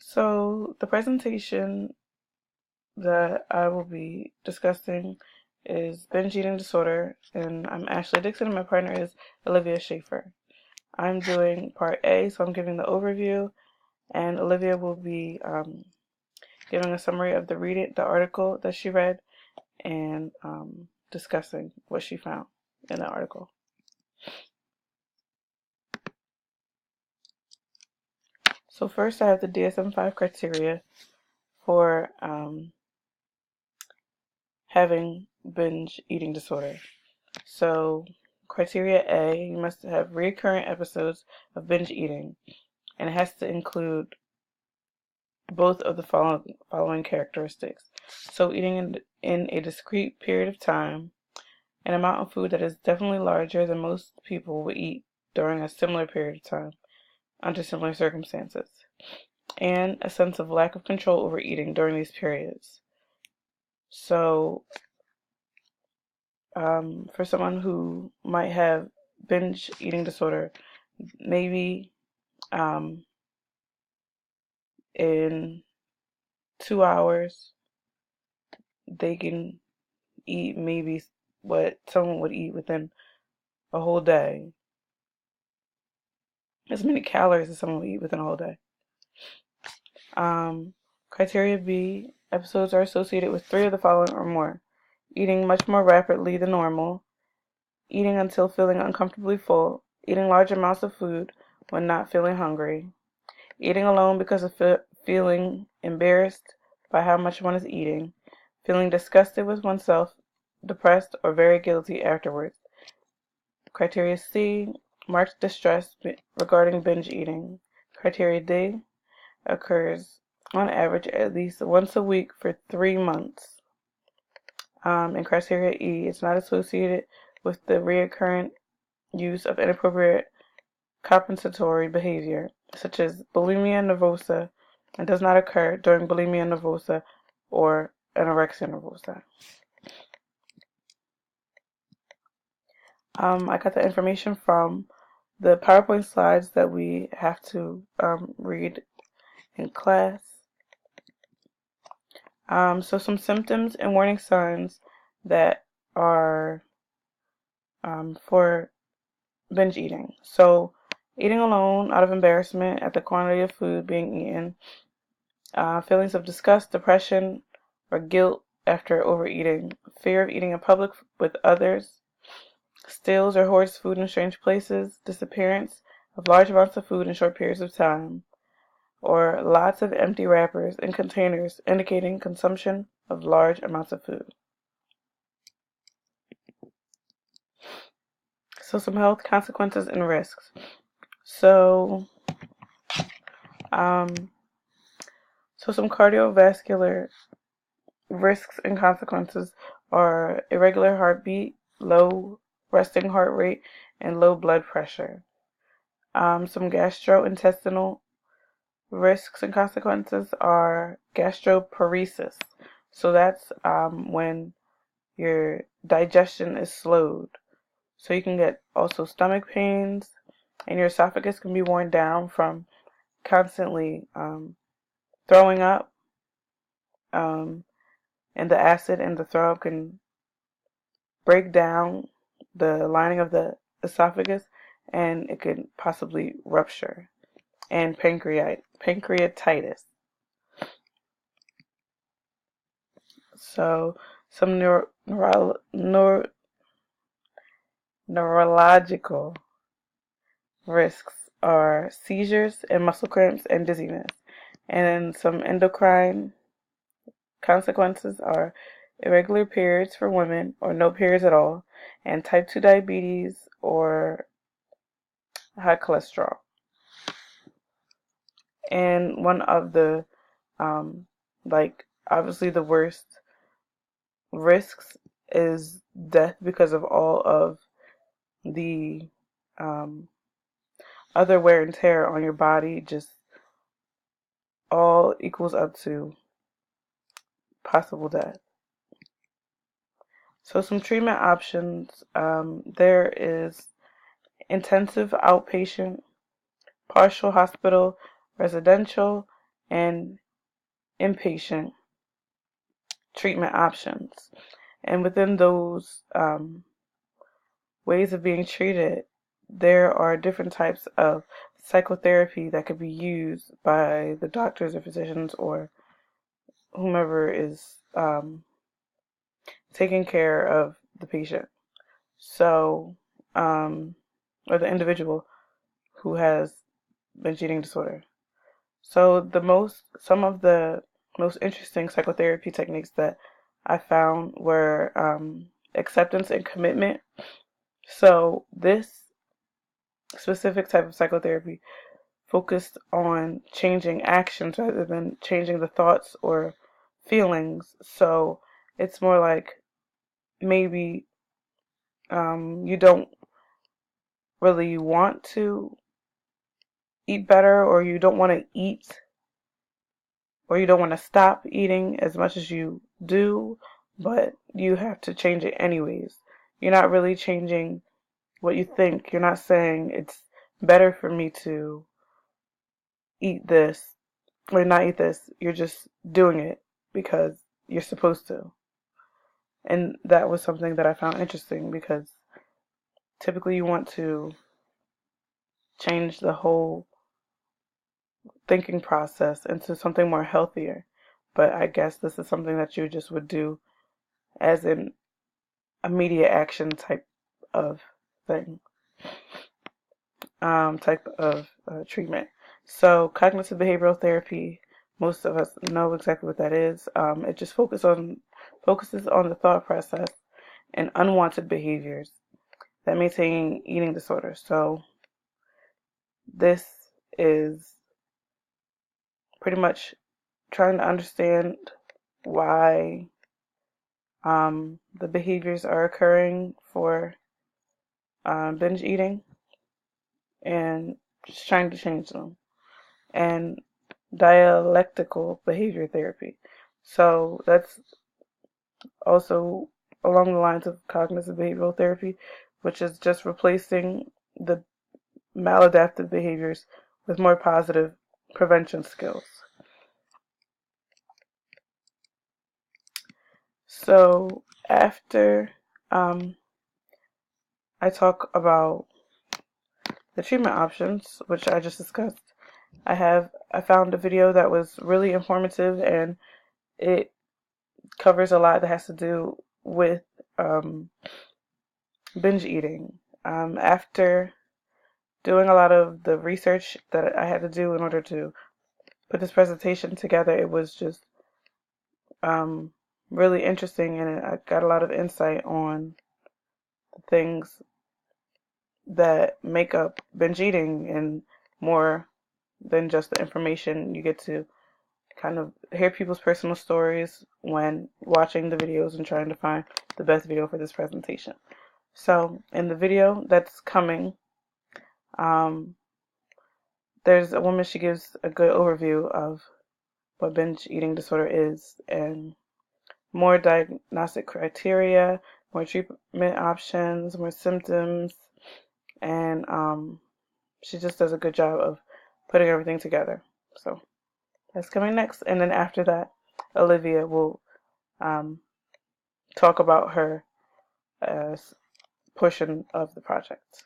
So the presentation that I will be discussing is binge eating disorder, and I'm Ashley Dixon, and my partner is Olivia Schaefer. I'm doing part A, so I'm giving the overview, and Olivia will be giving a summary of the article that she read, and discussing what she found in the article. So first, I have the DSM-5 criteria for having binge eating disorder. So, criteria A, you must have recurrent episodes of binge eating, and it has to include both of the following characteristics. So, eating in a discrete period of time, an amount of food that is definitely larger than most people would eat during a similar period of time under similar circumstances, and a sense of lack of control over eating during these periods. So, for someone who might have binge eating disorder, maybe in 2 hours they can eat maybe what someone would eat within a whole day, as many calories as someone would eat within a whole day. Criteria B, episodes are associated with 3 of the following or more: eating much more rapidly than normal, eating until feeling uncomfortably full, eating large amounts of food when not feeling hungry, eating alone because of feeling embarrassed by how much one is eating, feeling disgusted with oneself, depressed, or very guilty afterwards. Criteria C, marked distress regarding binge eating. Criteria D, occurs on average at least once a week for 3 months. And criteria E, is not associated with the recurrent use of inappropriate compensatory behavior, such as bulimia nervosa, and does not occur during bulimia nervosa or anorexia nervosa. I got the information from the PowerPoint slides that we have to read in class. So some symptoms and warning signs that are for binge eating. So eating alone out of embarrassment at the quantity of food being eaten, feelings of disgust, depression, or guilt after overeating, fear of eating in public with others, steals or hoards food in strange places, disappearance of large amounts of food in short periods of time, or lots of empty wrappers and containers indicating consumption of large amounts of food. So some health consequences and risks. So, some cardiovascular risks and consequences are irregular heartbeat, low resting heart rate, and low blood pressure. Some gastrointestinal risks and consequences are gastroparesis. So that's when your digestion is slowed. So you can get also stomach pains, and your esophagus can be worn down from constantly throwing up, and the acid in the throat can break down the lining of the esophagus, and it could possibly rupture. And pancreatitis. So some neurological risks are seizures and muscle cramps and dizziness. And some endocrine consequences are irregular periods for women or no periods at all, and type 2 diabetes or high cholesterol. And one of the, obviously the worst risks is death because of all of the other wear and tear on your body, just all equals up to possible death. So some treatment options, there is intensive outpatient, partial hospital, residential, and inpatient treatment options. And within those ways of being treated, there are different types of psychotherapy that could be used by the doctors or physicians or whomever is taking care of the patient. So, or the individual who has binge eating disorder. So some of the most interesting psychotherapy techniques that I found were acceptance and commitment. So this specific type of psychotherapy focused on changing actions rather than changing the thoughts or feelings. So it's more like maybe you don't really want to eat better, or you don't want to eat, or you don't want to stop eating as much as you do, but you have to change it anyways. You're not really changing what you think. You're not saying it's better for me to eat this or not eat this. You're just doing it because you're supposed to. And that was something that I found interesting because typically you want to change the whole thinking process into something more healthier. But I guess this is something that you just would do as an immediate action type of thing, type of treatment. So cognitive behavioral therapy, most of us know exactly what that is. It just focuses on the thought process and unwanted behaviors that maintain eating disorders. So this is pretty much trying to understand why the behaviors are occurring for binge eating and just trying to change them. And dialectical behavior therapy. So that's also along the lines of cognitive behavioral therapy, which is just replacing the maladaptive behaviors with more positive prevention skills. So after I talk about the treatment options, which I just discussed, I found a video that was really informative, and it covers a lot that has to do with binge eating. After doing a lot of the research that I had to do in order to put this presentation together, it was just really interesting, and I got a lot of insight on the things that make up binge eating, and more than just the information. You get to kind of hear people's personal stories when watching the videos and trying to find the best video for this presentation. So in the video that's coming, there's a woman, she gives a good overview of what binge eating disorder is and more diagnostic criteria, more treatment options, more symptoms, and she just does a good job of putting everything together. So that's coming next, and then after that, Olivia will talk about her portion of the project.